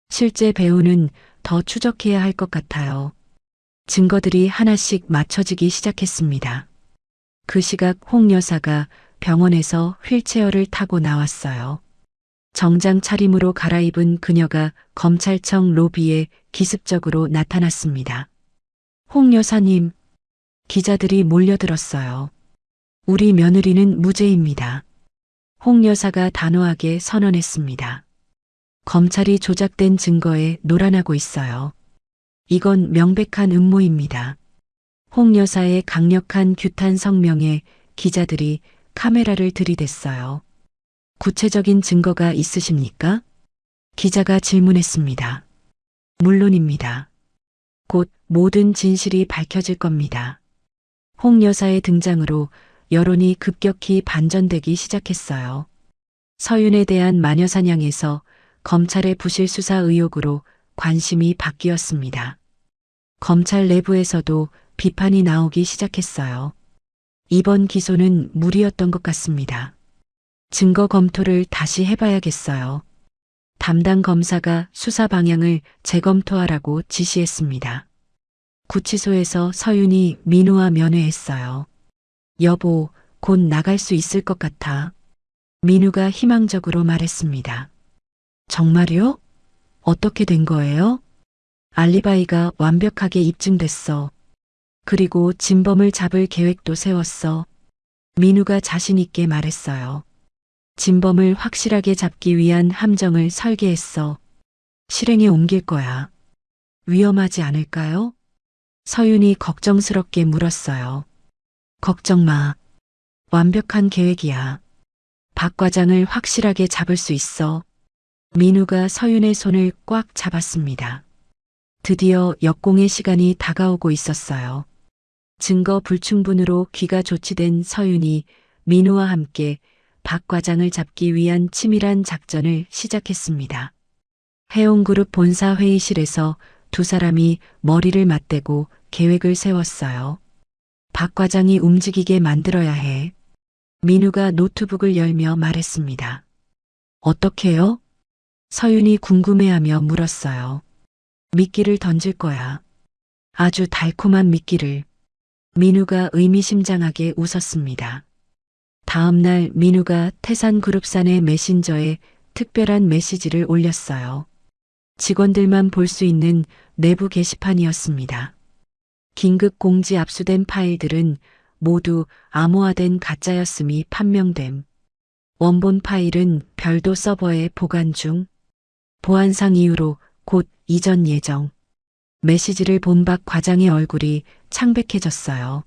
실제 배우는 더 추적해야 할 것 같아요. 증거들이 하나씩 맞춰지기 시작했습니다. 그 시각 홍 여사가 병원에서 휠체어를 타고 나왔어요. 정장 차림으로 갈아입은 그녀가 검찰청 로비에 기습적으로 나타났습니다. 홍 여사님, 기자들이 몰려들었어요. 우리 며느리는 무죄입니다. 홍 여사가 단호하게 선언했습니다. 검찰이 조작된 증거에 노란하고 있어요. 이건 명백한 음모입니다. 홍 여사의 강력한 규탄 성명에 기자들이 카메라를 들이댔어요. 구체적인 증거가 있으십니까? 기자가 질문했습니다. 물론입니다. 곧 모든 진실이 밝혀질 겁니다. 홍 여사의 등장으로 여론이 급격히 반전되기 시작했어요. 서윤에 대한 마녀사냥에서 검찰의 부실 수사 의혹으로 관심이 바뀌었습니다. 검찰 내부에서도 비판이 나오기 시작했어요. 이번 기소는 무리였던 것 같습니다. 증거 검토를 다시 해봐야겠어요. 담당 검사가 수사 방향을 재검토하라고 지시했습니다. 구치소에서 서윤이 민우와 면회했어요. 여보, 곧 나갈 수 있을 것 같아. 민우가 희망적으로 말했습니다. 정말요? 어떻게 된 거예요? 알리바이가 완벽하게 입증됐어. 그리고 진범을 잡을 계획도 세웠어. 민우가 자신 있게 말했어요. 진범을 확실하게 잡기 위한 함정을 설계했어. 실행에 옮길 거야. 위험하지 않을까요? 서윤이 걱정스럽게 물었어요. 걱정 마. 완벽한 계획이야. 박 과장을 확실하게 잡을 수 있어. 민우가 서윤의 손을 꽉 잡았습니다. 드디어 역공의 시간이 다가오고 있었어요. 증거 불충분으로 귀가 조치된 서윤이 민우와 함께 박 과장을 잡기 위한 치밀한 작전을 시작했습니다. 해운그룹 본사 회의실에서 두 사람이 머리를 맞대고 계획을 세웠어요. 박 과장이 움직이게 만들어야 해. 민우가 노트북을 열며 말했습니다. 어떻게요? 서윤이 궁금해하며 물었어요. 미끼를 던질 거야. 아주 달콤한 미끼를. 민우가 의미심장하게 웃었습니다. 다음 날 민우가 태산그룹산의 메신저에 특별한 메시지를 올렸어요. 직원들만 볼 수 있는 내부 게시판이었습니다. 긴급 공지 압수된 파일들은 모두 암호화된 가짜였음이 판명됨. 원본 파일은 별도 서버에 보관 중. 보안상 이유로 곧 이전 예정. 메시지를 본 박 과장의 얼굴이 창백해졌어요.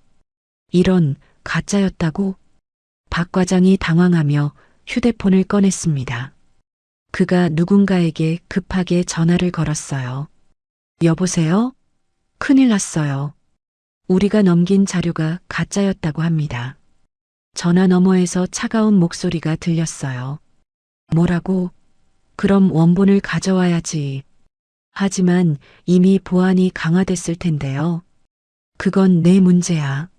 이런 가짜였다고? 박 과장이 당황하며 휴대폰을 꺼냈습니다. 그가 누군가에게 급하게 전화를 걸었어요. 여보세요? 큰일 났어요. 우리가 넘긴 자료가 가짜였다고 합니다. 전화 너머에서 차가운 목소리가 들렸어요. 뭐라고? 그럼 원본을 가져와야지. 하지만 이미 보안이 강화됐을 텐데요. 그건 내 문제야.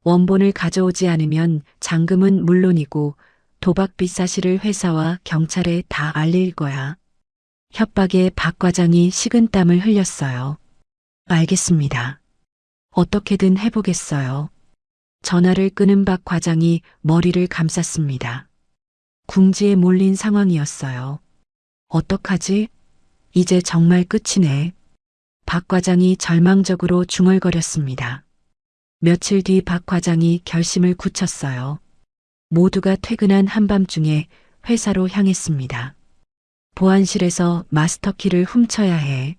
원본을 가져오지 않으면 잔금은 물론이고 도박빚 사실을 회사와 경찰에 다 알릴 거야. 협박에 박 과장이 식은땀을 흘렸어요. 알겠습니다. 어떻게든 해보겠어요. 전화를 끊은 박 과장이 머리를 감쌌습니다. 궁지에 몰린 상황이었어요. 어떡하지? 이제 정말 끝이네. 박 과장이 절망적으로 중얼거렸습니다. 며칠 뒤 박 과장이 결심을 굳혔어요. 모두가 퇴근한 한밤중에 회사로 향했습니다. 보안실에서 마스터키를 훔쳐야 해.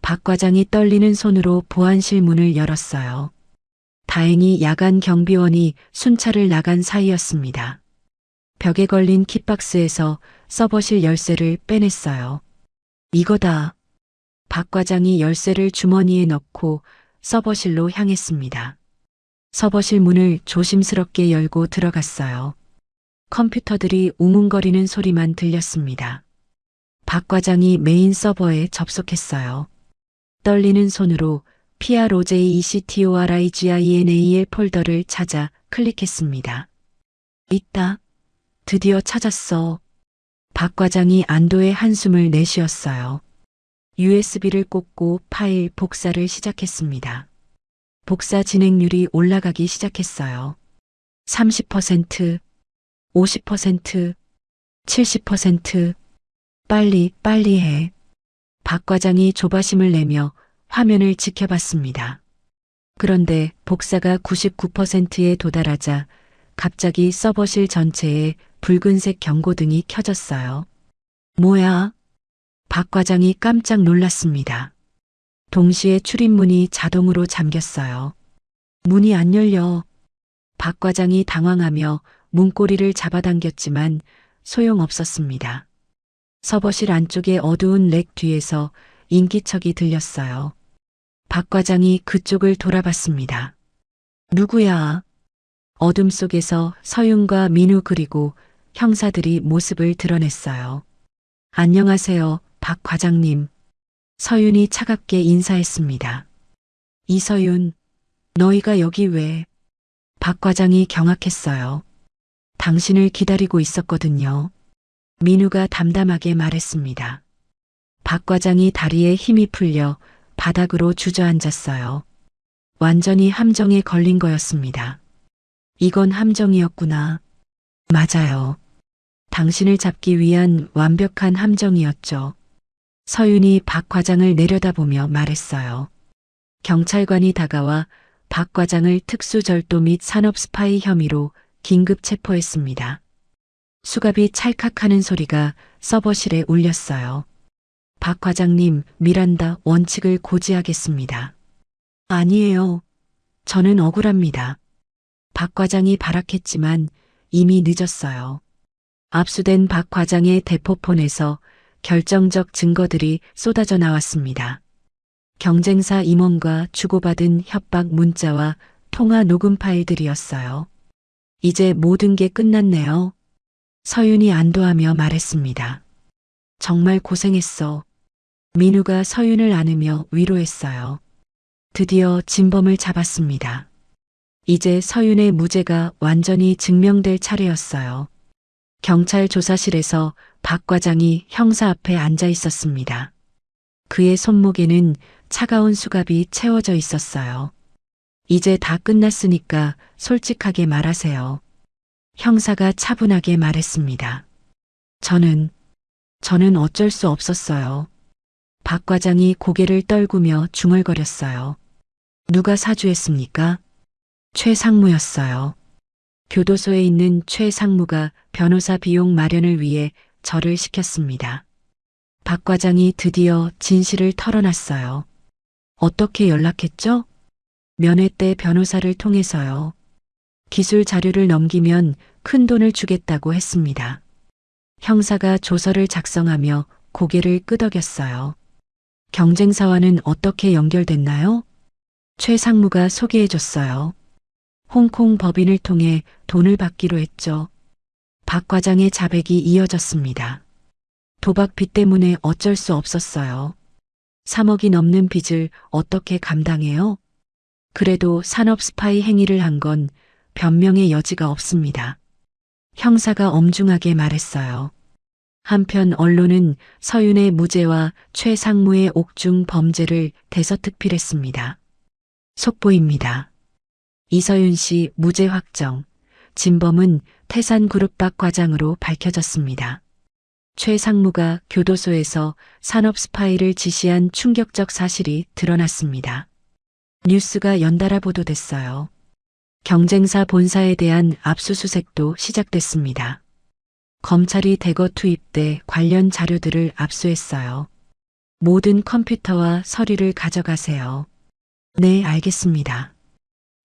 박 과장이 떨리는 손으로 보안실 문을 열었어요. 다행히 야간 경비원이 순찰을 나간 사이였습니다. 벽에 걸린 kit박스에서 서버실 열쇠를 빼냈어요. 이거다. 박 과장이 열쇠를 주머니에 넣고 서버실로 향했습니다. 서버실 문을 조심스럽게 열고 들어갔어요. 컴퓨터들이 웅웅거리는 소리만 들렸습니다. 박 과장이 메인 서버에 접속했어요. 떨리는 손으로 PROJECTORIGINAL 폴더를 찾아 클릭했습니다. 있다. 드디어 찾았어. 박 과장이 안도의 한숨을 내쉬었어요. USB를 꽂고 파일 복사를 시작했습니다. 복사 진행률이 올라가기 시작했어요. 30%, 50%, 70%. 빨리 해. 박 과장이 조바심을 내며 화면을 지켜봤습니다. 그런데 복사가 99%에 도달하자 갑자기 서버실 전체에 붉은색 경고등이 켜졌어요. 뭐야? 박 과장이 깜짝 놀랐습니다. 동시에 출입문이 자동으로 잠겼어요. 문이 안 열려. 박 과장이 당황하며 문고리를 잡아당겼지만 소용없었습니다. 서버실 안쪽의 어두운 렉 뒤에서 인기척이 들렸어요. 박 과장이 그쪽을 돌아봤습니다. 누구야? 어둠 속에서 서윤과 민우 그리고 형사들이 모습을 드러냈어요. 안녕하세요, 박 과장님. 서윤이 차갑게 인사했습니다. 이서윤, 너희가 여기 왜? 박 과장이 경악했어요. 당신을 기다리고 있었거든요. 민우가 담담하게 말했습니다. 박 과장이 다리에 힘이 풀려 바닥으로 주저앉았어요. 완전히 함정에 걸린 거였습니다. 이건 함정이었구나. 맞아요. 당신을 잡기 위한 완벽한 함정이었죠. 서윤이 박 과장을 내려다보며 말했어요. 경찰관이 다가와 박 과장을 특수절도 및 산업 스파이 혐의로 긴급 체포했습니다. 수갑이 찰칵하는 소리가 서버실에 울렸어요. 박 과장님, 미란다 원칙을 고지하겠습니다. 아니에요. 저는 억울합니다. 박 과장이 발악했지만 이미 늦었어요. 압수된 박 과장의 대포폰에서 결정적 증거들이 쏟아져 나왔습니다. 경쟁사 임원과 주고받은 협박 문자와 통화 녹음 파일들이었어요. 이제 모든 게 끝났네요. 서윤이 안도하며 말했습니다. 정말 고생했어. 민우가 서윤을 안으며 위로했어요. 드디어 진범을 잡았습니다. 이제 서윤의 무죄가 완전히 증명될 차례였어요. 경찰 조사실에서 박 과장이 형사 앞에 앉아 있었습니다. 그의 손목에는 차가운 수갑이 채워져 있었어요. 이제 다 끝났으니까 솔직하게 말하세요. 형사가 차분하게 말했습니다. 저는 어쩔 수 없었어요. 박 과장이 고개를 떨구며 중얼거렸어요. 누가 사주했습니까? 최상무였어요. 교도소에 있는 최상무가 변호사 비용 마련을 위해 저를 시켰습니다. 박 과장이 드디어 진실을 털어놨어요. 어떻게 연락했죠? 면회 때 변호사를 통해서요. 기술 자료를 넘기면 큰 돈을 주겠다고 했습니다. 형사가 조서를 작성하며 고개를 끄덕였어요. 경쟁사와는 어떻게 연결됐나요? 최상무가 소개해줬어요. 홍콩 법인을 통해 돈을 받기로 했죠. 박 과장의 자백이 이어졌습니다. 도박 빚 때문에 어쩔 수 없었어요. 3억이 넘는 빚을 어떻게 감당해요? 그래도 산업 스파이 행위를 한 건 변명의 여지가 없습니다. 형사가 엄중하게 말했어요. 한편 언론은 서윤의 무죄와 최상무의 옥중 범죄를 대서특필했습니다. 속보입니다. 이서윤 씨 무죄 확정, 진범은 태산그룹 박 과장으로 밝혀졌습니다. 최상무가 교도소에서 산업 스파이를 지시한 충격적 사실이 드러났습니다. 뉴스가 연달아 보도됐어요. 경쟁사 본사에 대한 압수수색도 시작됐습니다. 검찰이 대거 투입돼 관련 자료들을 압수했어요. 모든 컴퓨터와 서류를 가져가세요. 네, 알겠습니다.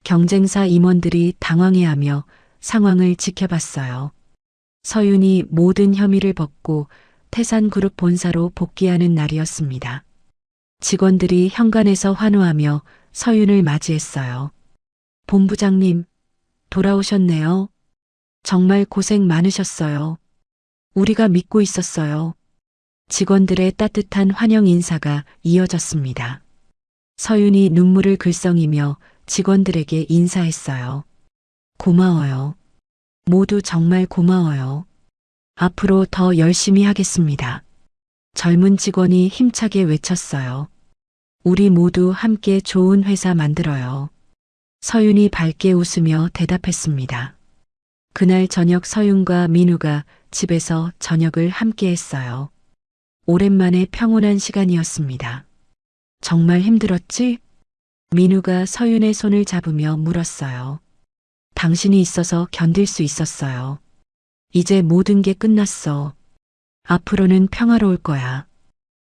경쟁사 임원들이 당황해하며 상황을 지켜봤어요. 서윤이 모든 혐의를 벗고 태산그룹 본사로 복귀하는 날이었습니다. 직원들이 현관에서 환호하며 서윤을 맞이했어요. 본부장님, 돌아오셨네요. 정말 고생 많으셨어요. 우리가 믿고 있었어요. 직원들의 따뜻한 환영 인사가 이어졌습니다. 서윤이 눈물을 글썽이며 직원들에게 인사했어요. 고마워요. 모두 정말 고마워요. 앞으로 더 열심히 하겠습니다. 젊은 직원이 힘차게 외쳤어요. 우리 모두 함께 좋은 회사 만들어요. 서윤이 밝게 웃으며 대답했습니다. 그날 저녁 서윤과 민우가 집에서 저녁을 함께 했어요. 오랜만에 평온한 시간이었습니다. 정말 힘들었지? 민우가 서윤의 손을 잡으며 물었어요. 당신이 있어서 견딜 수 있었어요. 이제 모든 게 끝났어. 앞으로는 평화로울 거야.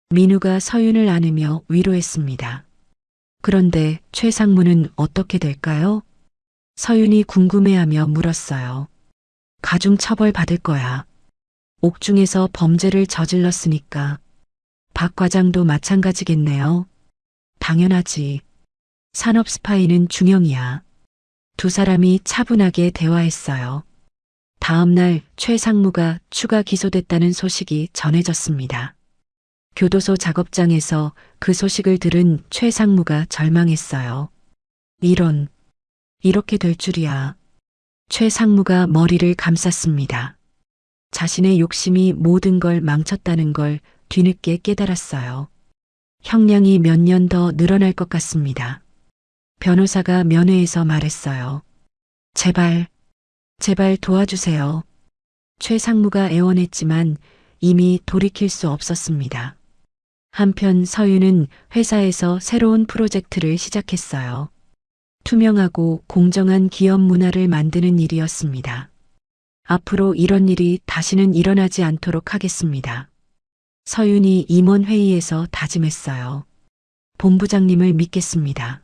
민우가 서윤을 안으며 위로했습니다. 그런데 최상무는 어떻게 될까요? 서윤이 궁금해하며 물었어요. 가중 처벌 받을 거야. 옥중에서 범죄를 저질렀으니까. 박 과장도 마찬가지겠네요. 당연하지. 산업 스파이는 중형이야. 두 사람이 차분하게 대화했어요. 다음 날 최상무가 추가 기소됐다는 소식이 전해졌습니다. 교도소 작업장에서 그 소식을 들은 최상무가 절망했어요. 이렇게 될 줄이야. 최상무가 머리를 감쌌습니다. 자신의 욕심이 모든 걸 망쳤다는 걸 뒤늦게 깨달았어요. 형량이 몇 년 더 늘어날 것 같습니다. 변호사가 면회에서 말했어요. 제발 도와주세요. 최상무가 애원했지만 이미 돌이킬 수 없었습니다. 한편 서윤은 회사에서 새로운 프로젝트를 시작했어요. 투명하고 공정한 기업 문화를 만드는 일이었습니다. 앞으로 이런 일이 다시는 일어나지 않도록 하겠습니다. 서윤이 임원회의에서 다짐했어요. 본부장님을 믿겠습니다.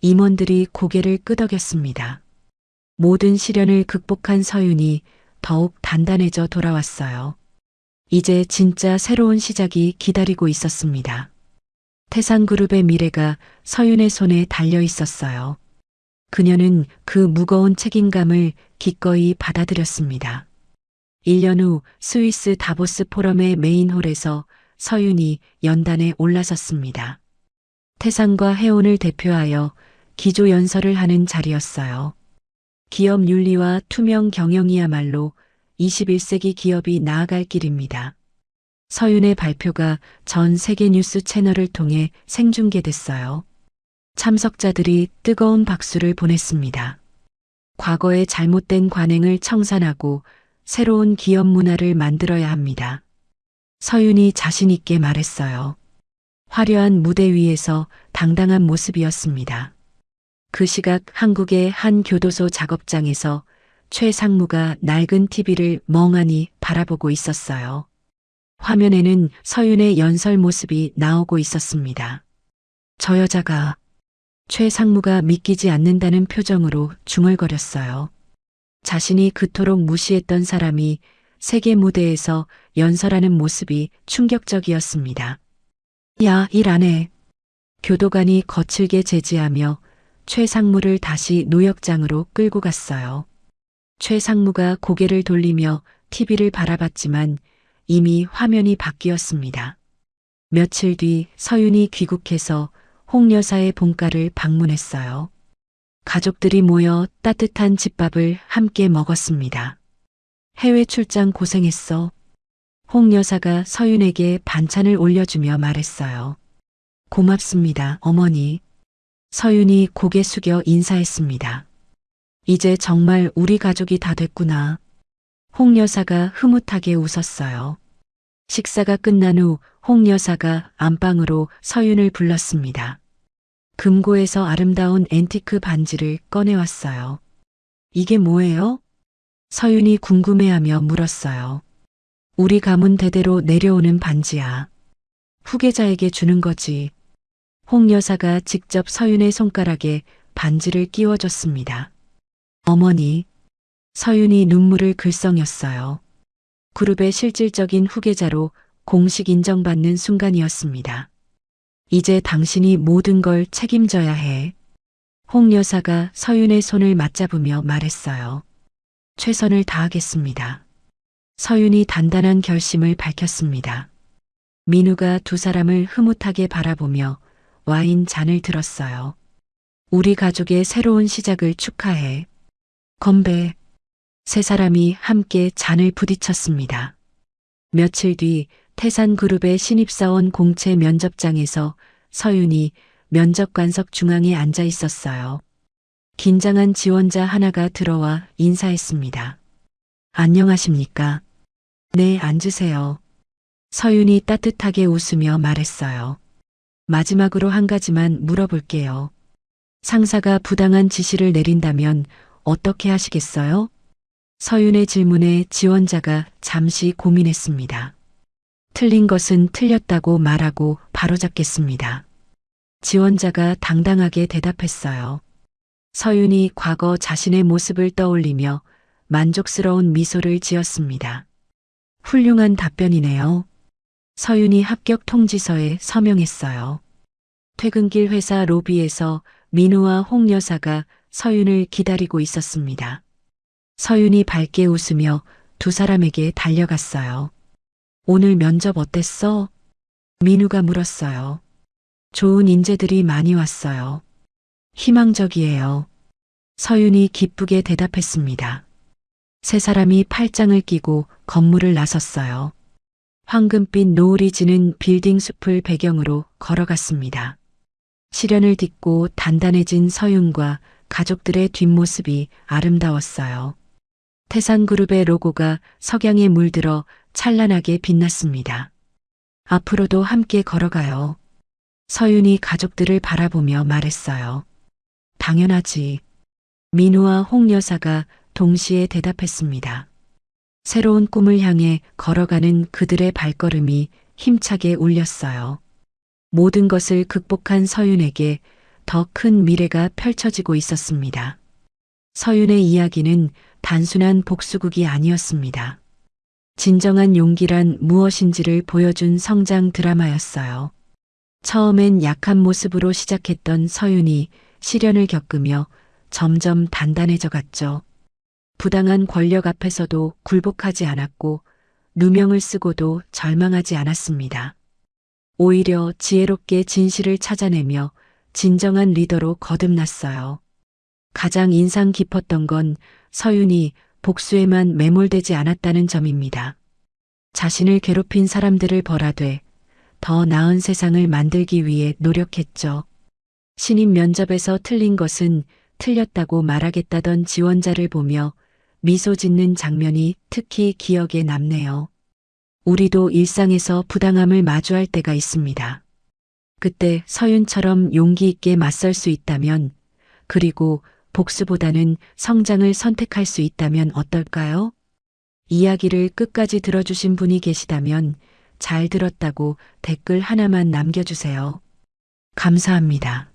임원들이 고개를 끄덕였습니다. 모든 시련을 극복한 서윤이 더욱 단단해져 돌아왔어요. 이제 진짜 새로운 시작이 기다리고 있었습니다. 태산그룹의 미래가 서윤의 손에 달려 있었어요. 그녀는 그 무거운 책임감을 기꺼이 받아들였습니다. 1년 후 스위스 다보스 포럼의 메인홀에서 서윤이 연단에 올라섰습니다. 태산과 해온을 대표하여 기조연설을 하는 자리였어요. 기업 윤리와 투명 경영이야말로 21세기 기업이 나아갈 길입니다. 서윤의 발표가 전 세계 뉴스 채널을 통해 생중계됐어요. 참석자들이 뜨거운 박수를 보냈습니다. 과거의 잘못된 관행을 청산하고 새로운 기업 문화를 만들어야 합니다. 서윤이 자신 있게 말했어요. 화려한 무대 위에서 당당한 모습이었습니다. 그 시각 한국의 한 교도소 작업장에서 최 상무가 낡은 TV를 멍하니 바라보고 있었어요. 화면에는 서윤의 연설 모습이 나오고 있었습니다. 저 여자가 최 상무가 믿기지 않는다는 표정으로 중얼거렸어요. 자신이 그토록 무시했던 사람이 세계 무대에서 연설하는 모습이 충격적이었습니다. 야, 일 안 해. 교도관이 거칠게 제지하며 최 상무를 다시 노역장으로 끌고 갔어요. 최 상무가 고개를 돌리며 TV를 바라봤지만 이미 화면이 바뀌었습니다. 며칠 뒤 서윤이 귀국해서 홍 여사의 본가를 방문했어요. 가족들이 모여 따뜻한 집밥을 함께 먹었습니다. 해외 출장 고생했어. 홍 여사가 서윤에게 반찬을 올려주며 말했어요. 고맙습니다, 어머니. 서윤이 고개 숙여 인사했습니다. 이제 정말 우리 가족이 다 됐구나. 홍 여사가 흐뭇하게 웃었어요. 식사가 끝난 후 홍 여사가 안방으로 서윤을 불렀습니다. 금고에서 아름다운 앤티크 반지를 꺼내왔어요. 이게 뭐예요? 서윤이 궁금해하며 물었어요. 우리 가문 대대로 내려오는 반지야. 후계자에게 주는 거지. 홍 여사가 직접 서윤의 손가락에 반지를 끼워줬습니다. 어머니, 서윤이 눈물을 글썽였어요. 그룹의 실질적인 후계자로 공식 인정받는 순간이었습니다. 이제 당신이 모든 걸 책임져야 해. 홍 여사가 서윤의 손을 맞잡으며 말했어요. 최선을 다하겠습니다. 서윤이 단단한 결심을 밝혔습니다. 민우가 두 사람을 흐뭇하게 바라보며 와인 잔을 들었어요. 우리 가족의 새로운 시작을 축하해. 건배. 세 사람이 함께 잔을 부딪혔습니다. 며칠 뒤 태산그룹의 신입사원 공채 면접장에서 서윤이 면접관석 중앙에 앉아 있었어요. 긴장한 지원자 하나가 들어와 인사했습니다. 안녕하십니까? 네, 앉으세요. 서윤이 따뜻하게 웃으며 말했어요. 마지막으로 한 가지만 물어볼게요. 상사가 부당한 지시를 내린다면 어떻게 하시겠어요? 서윤의 질문에 지원자가 잠시 고민했습니다. 틀린 것은 틀렸다고 말하고 바로잡겠습니다. 지원자가 당당하게 대답했어요. 서윤이 과거 자신의 모습을 떠올리며 만족스러운 미소를 지었습니다. 훌륭한 답변이네요. 서윤이 합격 통지서에 서명했어요. 퇴근길 회사 로비에서 민우와 홍 여사가 서윤을 기다리고 있었습니다. 서윤이 밝게 웃으며 두 사람에게 달려갔어요. 오늘 면접 어땠어? 민우가 물었어요. 좋은 인재들이 많이 왔어요. 희망적이에요. 서윤이 기쁘게 대답했습니다. 세 사람이 팔짱을 끼고 건물을 나섰어요. 황금빛 노을이 지는 빌딩 숲을 배경으로 걸어갔습니다. 시련을 딛고 단단해진 서윤과 가족들의 뒷모습이 아름다웠어요. 태산그룹의 로고가 석양에 물들어 찬란하게 빛났습니다. 앞으로도 함께 걸어가요. 서윤이 가족들을 바라보며 말했어요. 당연하지. 민우와 홍 여사가 동시에 대답했습니다. 새로운 꿈을 향해 걸어가는 그들의 발걸음이 힘차게 울렸어요. 모든 것을 극복한 서윤에게 더 큰 미래가 펼쳐지고 있었습니다. 서윤의 이야기는 단순한 복수극이 아니었습니다. 진정한 용기란 무엇인지를 보여준 성장 드라마였어요. 처음엔 약한 모습으로 시작했던 서윤이 시련을 겪으며 점점 단단해져 갔죠. 부당한 권력 앞에서도 굴복하지 않았고 누명을 쓰고도 절망하지 않았습니다. 오히려 지혜롭게 진실을 찾아내며 진정한 리더로 거듭났어요. 가장 인상 깊었던 건 서윤이 복수에만 매몰되지 않았다는 점입니다. 자신을 괴롭힌 사람들을 벌하되 더 나은 세상을 만들기 위해 노력했죠. 신입 면접에서 틀린 것은 틀렸다고 말하겠다던 지원자를 보며 미소 짓는 장면이 특히 기억에 남네요. 우리도 일상에서 부당함을 마주할 때가 있습니다. 그때 서윤처럼 용기 있게 맞설 수 있다면, 그리고 복수보다는 성장을 선택할 수 있다면 어떨까요? 이야기를 끝까지 들어주신 분이 계시다면 잘 들었다고 댓글 하나만 남겨주세요. 감사합니다.